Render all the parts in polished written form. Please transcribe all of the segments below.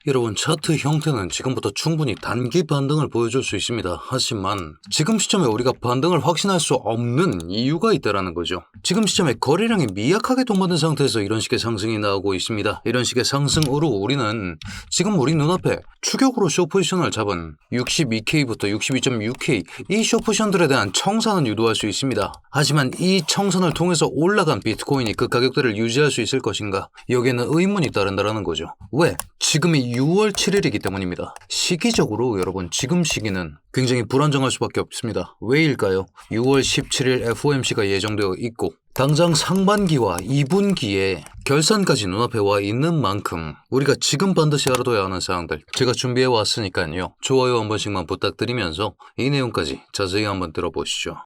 여러분, 차트 형태는 지금부터 충분히 단기 반등을 보여줄 수 있습니다. 하지만 지금 시점에 우리가 반등을 확신할 수 없는 이유가 있다는 거죠. 지금 시점에 거래량이 미약하게 동반된 상태에서 이런 식의 상승이 나오고 있습니다. 이런 식의 상승으로 우리는 지금 우리 눈앞에 추격으로 숏포지션을 잡은 62K부터 62.6K 이 숏포지션들에 대한 청산은 유도할 수 있습니다. 하지만 이 청산을 통해서 올라간 비트코인이 그 가격대를 유지할 수 있을 것인가? 여기에는 의문이 따른다는 거죠. 왜? 지금이 6월 7일이기 때문입니다. 시기적으로 여러분, 지금 시기는 굉장히 불안정할 수밖에 없습니다. 왜일까요? 6월 17일 FOMC가 예정되어 있고 당장 상반기와 2분기에 결산까지 눈앞에 와 있는 만큼 우리가 지금 반드시 알아둬야 하는 사항들 제가 준비해 왔으니까요. 좋아요 한 번씩만 부탁드리면서 이 내용까지 자세히 한번 들어보시죠.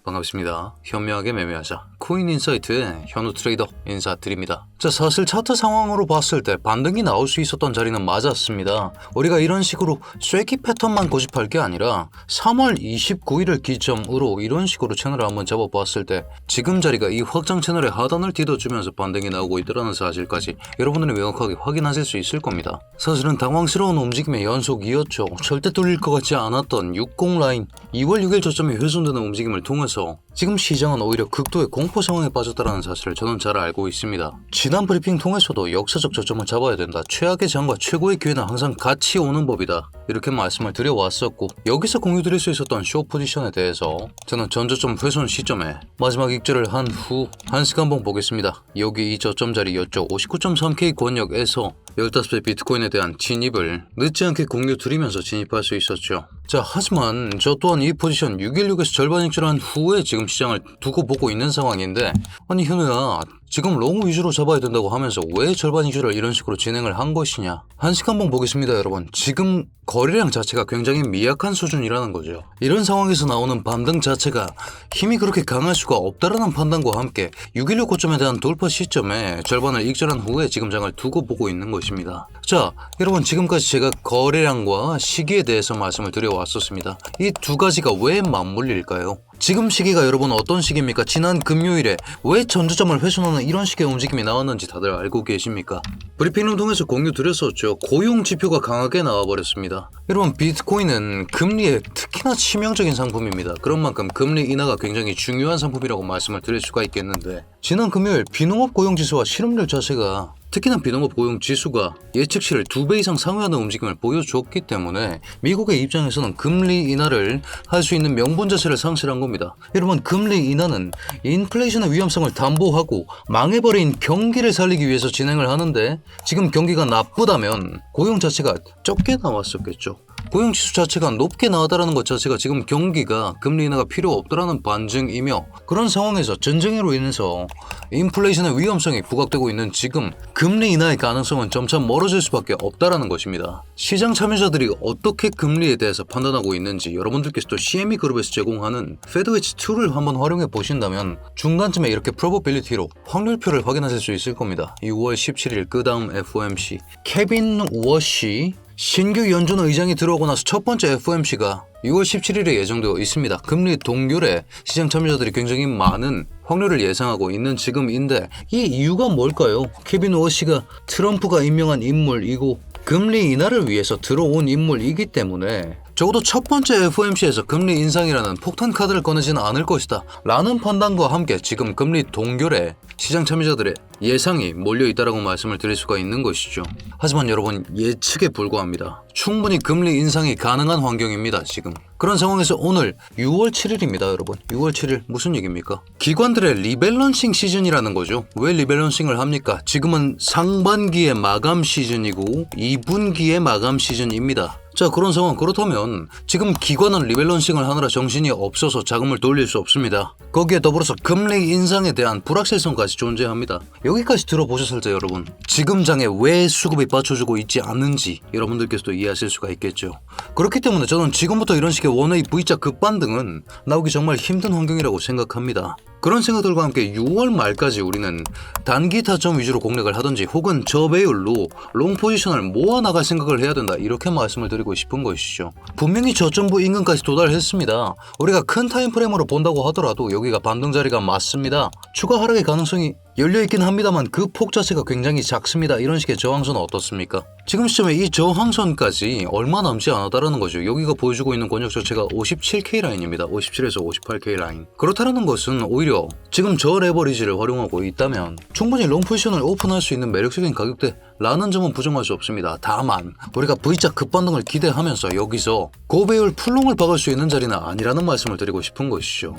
반갑습니다. 현명하게 매매하자 코인인사이트의 현우 트레이더 인사드립니다. 자, 사실 차트 상황으로 봤을 때 반등이 나올 수 있었던 자리는 맞았습니다. 우리가 이런 식으로 쐐기 패턴만 고집할 게 아니라 3월 29일을 기점으로 이런 식으로 채널을 한번 잡아봤을 때 지금 자리가 이 확장 채널의 하단을 뒤덮주면서 반등이 나오고 있다는 사실까지 여러분들이 명확하게 확인하실 수 있을 겁니다. 사실은 당황스러운 움직임의 연속이었죠. 절대 뚫릴 것 같지 않았던 60 라인 2월 6일 저점이 훼손되는 움직임을 통해서 지금 시장은 오히려 극도의 공포 상황에 빠졌다는 사실을 저는 잘 알고 있습니다. 지난 브리핑 통해서도 역사적 저점을 잡아야 된다. 최악의 장과 최고의 기회는 항상 같이 오는 법이다. 이렇게 말씀을 드려왔었고 여기서 공유드릴 수 있었던 숏 포지션에 대해서 저는 전저점 훼손 시점에 마지막 익절을 한 후 한시간봉 보겠습니다. 여기 이 저점 자리였죠. 59.3K 권역에서 15배 비트코인에 대한 진입을 늦지 않게 공유 드리면서 진입할 수 있었죠. 자, 하지만 저 또한 이 포지션 616에서 절반 익절한 후에 지금 시장을 두고 보고 있는 상황인데 아니 현우야, 지금 롱 위주로 잡아야 된다고 하면서 왜 절반 익절을 이런 식으로 진행을 한 것이냐. 한시간봉 보겠습니다. 여러분, 지금 거래량 자체가 굉장히 미약한 수준이라는 거죠. 이런 상황에서 나오는 반등 자체가 힘이 그렇게 강할 수가 없다라는 판단과 함께 616 고점에 대한 돌파 시점에 절반을 익절한 후에 지금 장을 두고 보고 있는 것입니다. 자, 여러분, 지금까지 제가 거래량과 시기에 대해서 말씀을 드려왔었습니다. 이 두 가지가 왜 맞물릴까요? 지금 시기가 여러분 어떤 시기입니까? 지난 금요일에 왜 전저점을 훼손하는 이런 식의 움직임이 나왔는지 다들 알고 계십니까? 브리핑을 통해서 공유 드렸었죠. 고용 지표가 강하게 나와버렸습니다. 여러분, 비트코인은 금리에 특히나 치명적인 상품입니다. 그런 만큼 금리 인하가 굉장히 중요한 상품이라고 말씀을 드릴 수가 있겠는데 지난 금요일 비농업 고용지수와 실업률 자체가 특히나 비농업 고용지수가 예측치를 2배 이상 상회하는 움직임을 보여줬기 때문에 미국의 입장에서는 금리 인하를 할 수 있는 명분 자체를 상실한 겁니다. 여러분, 금리 인하는 인플레이션의 위험성을 담보하고 망해버린 경기를 살리기 위해서 진행을 하는데 지금 경기가 나쁘다면 고용 자체가 적게 나왔었겠죠. 고용지수 자체가 높게 나왔다는 것 자체가 지금 경기가 금리 인하가 필요 없다라는 반증이며 그런 상황에서 전쟁으로 인해서 인플레이션의 위험성이 부각되고 있는 지금 금리 인하의 가능성은 점차 멀어질 수밖에 없다라는 것입니다. 시장 참여자들이 어떻게 금리에 대해서 판단하고 있는지 여러분들께서도 CME 그룹에서 제공하는 페드웨치 툴을 한번 활용해 보신다면 중간쯤에 이렇게 프로버빌리티로 확률표를 확인하실 수 있을 겁니다. 6월 17일 그 다음 FOMC 케빈 워시 신규 연준 의장이 들어오고 나서 첫 번째 FOMC가 6월 17일에 예정되어 있습니다. 금리 동결에 시장 참여자들이 굉장히 많은 확률을 예상하고 있는 지금인데 이 이유가 뭘까요? 케빈 워시가 트럼프가 임명한 인물이고 금리 인하를 위해서 들어온 인물이기 때문에 적어도 첫 번째 FOMC에서 금리 인상이라는 폭탄 카드를 꺼내지는 않을 것이다 라는 판단과 함께 지금 금리 동결에 시장 참여자들의 예상이 몰려있다라고 말씀을 드릴 수가 있는 것이죠. 하지만 여러분, 예측에 불과합니다. 충분히 금리 인상이 가능한 환경입니다. 지금 그런 상황에서 오늘 6월 7일입니다. 여러분, 6월 7일 무슨 얘기입니까? 기관들의 리밸런싱 시즌이라는 거죠. 왜 리밸런싱을 합니까? 지금은 상반기의 마감 시즌이고 2분기의 마감 시즌입니다. 자, 그런 상황, 그렇다면 지금 기관은 리밸런싱을 하느라 정신이 없어서 자금을 돌릴 수 없습니다. 거기에 더불어서 금리 인상에 대한 불확실성까지 존재합니다. 여기까지 들어보셨을 때 여러분, 지금 장에 왜 수급이 받쳐주고 있지 않는지 여러분들께서도 이해하실 수가 있겠죠. 그렇기 때문에 저는 지금부터 이런 식의 원웨이 V자 급반등은 나오기 정말 힘든 환경이라고 생각합니다. 그런 생각들과 함께 6월 말까지 우리는 단기 타점 위주로 공략을 하든지 혹은 저배율로 롱 포지션을 모아나갈 생각을 해야 된다, 이렇게 말씀을 드리고 싶은 것이죠. 분명히 저점부 인근까지 도달했습니다. 우리가 큰 타임프레임으로 본다고 하더라도 여기가 반등 자리가 맞습니다. 추가 하락의 가능성이 열려있긴 합니다만 그 폭 자체가 굉장히 작습니다. 이런 식의 저항선은 어떻습니까? 지금 시점에 이 저항선까지 얼마 남지 않았다라는 거죠. 여기가 보여주고 있는 권역 자체가 57K 라인입니다. 57에서 58K 라인. 그렇다는 것은 오히려 지금 저 레버리지를 활용하고 있다면 충분히 롱 포지션을 오픈할 수 있는 매력적인 가격대라는 점은 부정할 수 없습니다. 다만 우리가 V자 급반등을 기대하면서 여기서 고배율 풀롱을 박을 수 있는 자리는 아니라는 말씀을 드리고 싶은 것이죠.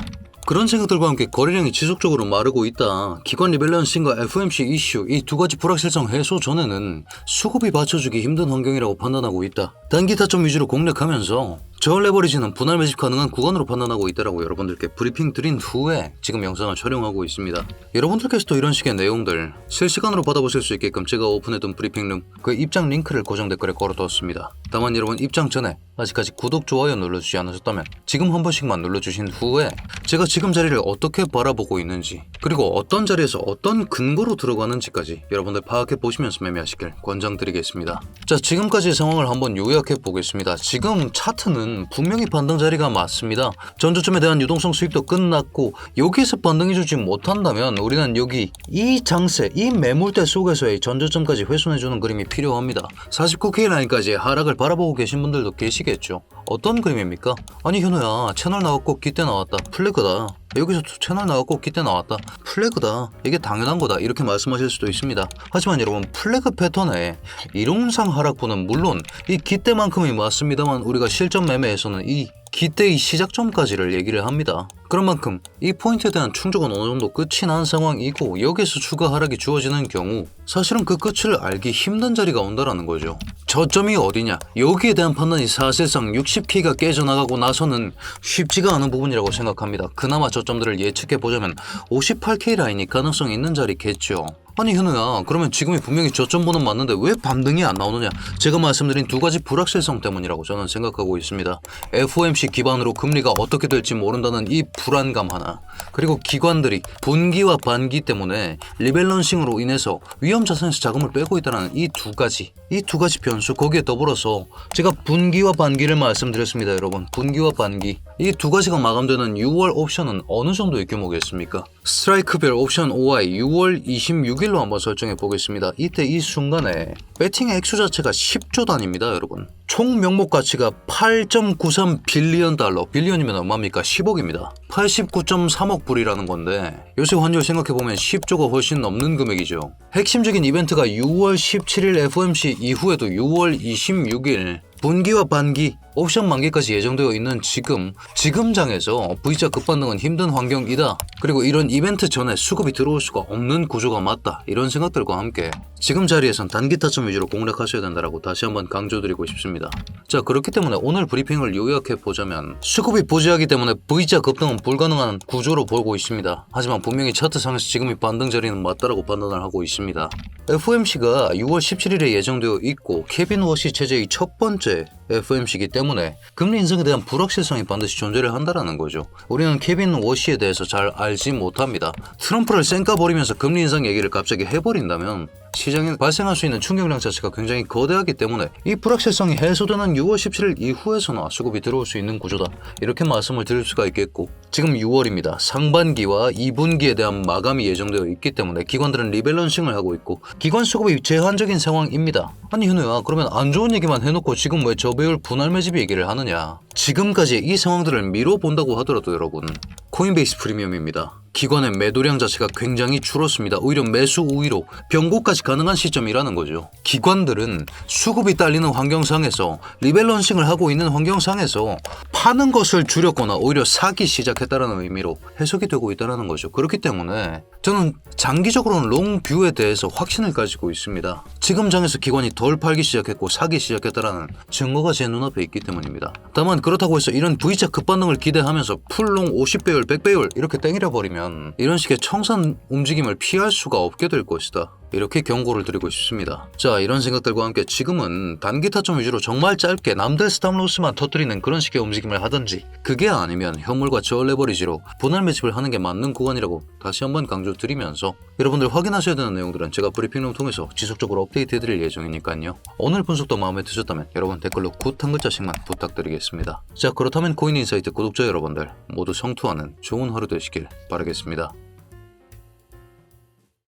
그런 생각들과 함께 거래량이 지속적으로 마르고 있다. 기관 리밸런싱과 FOMC 이슈 이 두 가지 불확실성 해소 전에는 수급이 받쳐주기 힘든 환경이라고 판단하고 있다. 단기 타점 위주로 공략하면서 저 레버리지는 분할 매집 가능한 구간으로 판단하고 있다라고 여러분들께 브리핑 드린 후에 지금 영상을 촬영하고 있습니다. 여러분들께서도 이런 식의 내용들 실시간으로 받아보실 수 있게끔 제가 오픈해둔 브리핑룸 그 입장 링크를 고정 댓글에 걸어두었습니다. 다만 여러분 입장 전에 아직까지 구독, 좋아요 눌러주지 않으셨다면 지금 한 번씩만 눌러주신 후에 제가 지금 자리를 어떻게 바라보고 있는지 그리고 어떤 자리에서 어떤 근거로 들어가는지까지 여러분들 파악해 보시면서 매매하시길 권장드리겠습니다. 자, 지금까지의 상황을 한번 요약해 보겠습니다. 지금 차트는 분명히 반등 자리가 맞습니다. 전저점에 대한 유동성 수입도 끝났고 여기에서 반등해 주지 못한다면 우리는 여기 이 장세, 이 매물대 속에서의 전저점까지 훼손해주는 그림이 필요합니다. 49K 라인까지 하락을 바라보고 계신 분들도 계시겠죠. 어떤 그림입니까? 아니 현우야, 채널 나왔고 기대 나왔다. 플래그다. 여기서 채널 나왔고 기대 나왔다. 플래그다. 이게 당연한 거다. 이렇게 말씀하실 수도 있습니다. 하지만 여러분 플래그 패턴의 이론상 하락분은 물론 이 기대만큼이 맞습니다만 우리가 실전 매매에서는 이 기대의 시작점까지를 얘기를 합니다. 그런 만큼 이 포인트에 대한 충족은 어느 정도 끝이 난 상황이고 여기에서 추가 하락이 주어지는 경우 사실은 그 끝을 알기 힘든 자리가 온다라는 거죠. 저점이 어디냐? 여기에 대한 판단이 사실상 60K가 깨져나가고 나서는 쉽지가 않은 부분이라고 생각합니다. 그나마 저점들을 예측해보자면 58K 라인이 가능성이 있는 자리겠죠. 아니 현우야, 그러면 지금이 분명히 저점보는 맞는데 왜 반등이 안 나오느냐? 제가 말씀드린 두 가지 불확실성 때문이라고 저는 생각하고 있습니다. FOMC 기반으로 금리가 어떻게 될지 모른다는 이 불안감 하나, 그리고 기관들이 분기와 반기 때문에 리밸런싱으로 인해서 위험 자산에서 자금을 빼고 있다는 이 두 가지 변수, 거기에 더불어서 제가 분기와 반기를 말씀드렸습니다. 여러분, 분기와 반기 이 두 가지가 마감되는 6월 옵션은 어느 정도의 규모겠습니까? 스트라이크별 옵션 OI 6월 26일로 한번 설정해 보겠습니다. 이때 이 순간에 배팅의 액수 자체가 10조 단위입니다. 여러분, 총 명목 가치가 8.93 빌리언 달러, 빌리언이면 얼마입니까? 10억입니다. 89.3억 불이라는 건데 요새 환율 생각해보면 10조가 훨씬 넘는 금액이죠. 핵심적인 이벤트가 6월 17일 FOMC 이후에도 6월 26일 분기와 반기 옵션 만기까지 예정되어 있는 지금 장에서 V자 급반등은 힘든 환경이다. 그리고 이런 이벤트 전에 수급이 들어올 수가 없는 구조가 맞다. 이런 생각들과 함께 지금 자리에선 단기 타점 위주로 공략하셔야 된다라고 다시 한번 강조드리고 싶습니다. 자, 그렇기 때문에 오늘 브리핑을 요약해보자면 수급이 부재하기 때문에 V자 급등은 불가능한 구조로 보고 있습니다. 하지만 분명히 차트상에서 지금이 반등 자리는 맞다라고 판단을 하고 있습니다. FOMC가 6월 17일에 예정되어 있고 케빈 워시 체제의 첫 번째 FOMC이기 때문에 금리 인상에 대한 불확실성이 반드시 존재를 한다는 거죠. 우리는 케빈 워시에 대해서 잘 알지 못합니다. 트럼프를 쌩까버리면서 금리 인상 얘기를 갑자기 해버린다면 시장에 발생할 수 있는 충격량 자체가 굉장히 거대하기 때문에 이 불확실성이 해소되는 6월 17일 이후에서나 수급이 들어올 수 있는 구조다. 이렇게 말씀을 드릴 수가 있겠고, 지금 6월입니다. 상반기와 2분기에 대한 마감이 예정되어 있기 때문에 기관들은 리밸런싱을 하고 있고 기관 수급이 제한적인 상황입니다. 아니 현우야, 그러면 안 좋은 얘기만 해놓고 지금 왜 저배율 분할 매집 얘기를 하느냐? 지금까지 이 상황들을 미뤄본다고 하더라도 여러분, 코인베이스 프리미엄입니다. 기관의 매도량 자체가 굉장히 줄었습니다. 오히려 매수 우위로 변고까지 가능한 시점이라는 거죠. 기관들은 수급이 딸리는 환경상에서 리밸런싱을 하고 있는 환경상에서 파는 것을 줄였거나 오히려 사기 시작했다는 의미로 해석이 되고 있다는 거죠. 그렇기 때문에 저는 장기적으로는 롱뷰에 대해서 확신을 가지고 있습니다. 지금 장에서 기관이 덜 팔기 시작했고 사기 시작했다는 증거가 제 눈앞에 있기 때문입니다. 다만 그렇다고 해서 이런 V자 급반등을 기대하면서 풀롱 50배율, 100배율 이렇게 땡이려 버리면 이런 식의 청산 움직임을 피할 수가 없게 될 것이다. 이렇게 경고를 드리고 싶습니다. 자, 이런 생각들과 함께 지금은 단기 타점 위주로 정말 짧게 남들 스탑로스만 터뜨리는 그런 식의 움직임을 하든지, 그게 아니면 현물과 저 레버리지로 분할 매집을 하는 게 맞는 구간이라고 다시 한번 강조드리면서 여러분들 확인하셔야 되는 내용들은 제가 브리핑룸 통해서 지속적으로 업데이트 해드릴 예정이니까요. 오늘 분석도 마음에 드셨다면 여러분 댓글로 굿 한 글자씩만 부탁드리겠습니다. 자, 그렇다면 코인인사이트 구독자 여러분들 모두 성투하는 좋은 하루 되시길 바라겠습니다.